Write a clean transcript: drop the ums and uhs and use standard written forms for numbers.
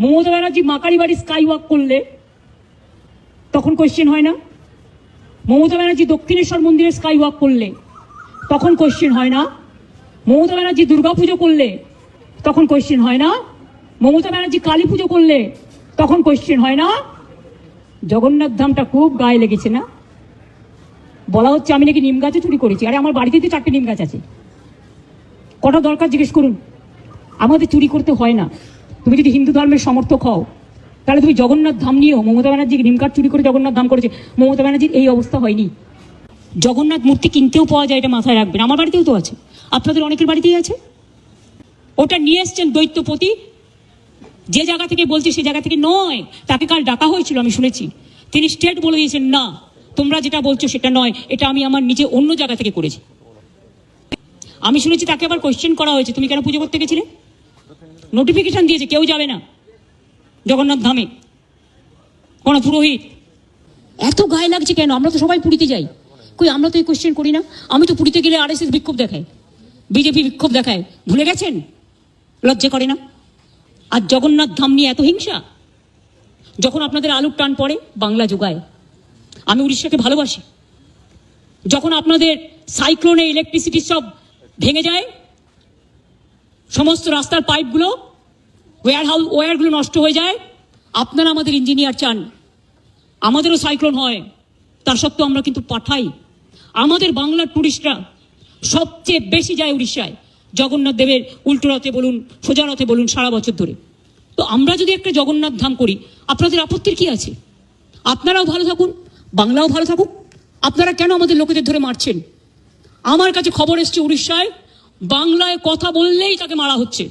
মমতা ব্যানার্জি মাকারি বাড়ি sky walk করলে তখন কোয়েশ্চেন হয় না? মমতা ব্যানার্জি দক্ষিণেশ্বর মন্দিরে স্কাই ওয়াক করলে তখন কোয়েশ্চেন হয় না? মমতা ব্যানার্জি দুর্গাপুজো করলে তখন কোয়েশ্চেন হয় না? মমতা ব্যানার্জি কালী পুজো করলে তখন কোয়েশ্চেন হয় না? জগন্নাথ ধামটা খুব গায়ে লেগেছে না? বলা হচ্ছে আমি নাকি নিম গাছও চুরি করেছি। আরে আমার বাড়িতে তো 4টে নিম গাছ আছে, কটা দরকার জিজ্ঞেস করুন। আমাদের চুরি করতে হয় না। তুমি যদি হিন্দু ধর্মের সমর্থক হও তাহলে তুমি জগন্নাথ ধাম নিয়েও মমতা ব্যানার্জি নিম কাঠ চুরি করে জগন্নাথ ধাম করেছে। মমতা ব্যানার্জির এই অবস্থা হয়নি। জগন্নাথ মূর্তি কিনতেও পাওয়া যায়, এটা মাথায় রাখবেন। আমার বাড়িতেও তো আছে, আপনাদের অনেকের বাড়িতেই আছে। ওটা নিয়ে এসছেন দৈত্যপতি, যে জায়গা থেকে বলছে সে জায়গা থেকে নয়। তাকে কাল ডাকা হয়েছিল, আমি শুনেছি। তিনি স্টেট বলে দিয়েছেন, না তোমরা যেটা বলছো সেটা নয়, এটা আমি আমার নিজে অন্য জায়গা থেকে করেছি। আমি শুনেছি তাকে আবার কোয়েশ্চেন করা হয়েছে, তুমি কেন পুজো করতে গেছিলে? নোটিফিকেশন দিয়েছে কেউ যাবে না জগন্নাথ ধামে, কোন পুরোহিত। এত গায়ে লাগছে কেন? আমরা তো সবাই পুরীতে যাই, কই আমরা তো এই কোয়েশ্চেন করি না? আমি তো পুরীতে গেলে RSS বিক্ষোভ দেখায়, বিজেপি বিক্ষোভ দেখায়, ভুলে গেছেন? লজ্জা করে না? আর জগন্নাথ ধাম নিয়ে এত হিংসা। যখন আপনাদের আলুর টান পড়ে বাংলা যোগায়। আমি উড়িষ্যাকে ভালোবাসি। যখন আপনাদের সাইক্লোনে ইলেকট্রিসিটি সব ভেঙে যায়, সমস্ত রাস্তার পাইপগুলো, ওয়্যারগুলো নষ্ট হয়ে যায়, আপনারা আমাদের ইঞ্জিনিয়ার চান, আমাদেরও সাইক্লোন হয়, তার সত্ত্বেও আমরা কিন্তু পাঠাই। আমাদের বাংলার টুরিস্টরা সবচেয়ে বেশি যায় উড়িষ্যায়, জগন্নাথ দেবের উল্টো রথে বলুন, সোজা রথে বলুন, সারা বছর ধরে। তো আমরা যদি একটা জগন্নাথ ধাম করি, আপনাদের আপত্তির কি আছে? আপনারাও ভালো থাকুন, বাংলাও ভালো থাকুক। আপনারা কেন আমাদের লোকেদের ধরে মারছেন? আমার কাছে খবর এসছে উড়িষ্যায় বাংলায় কথা বললেই তাকে মারা হচ্ছে।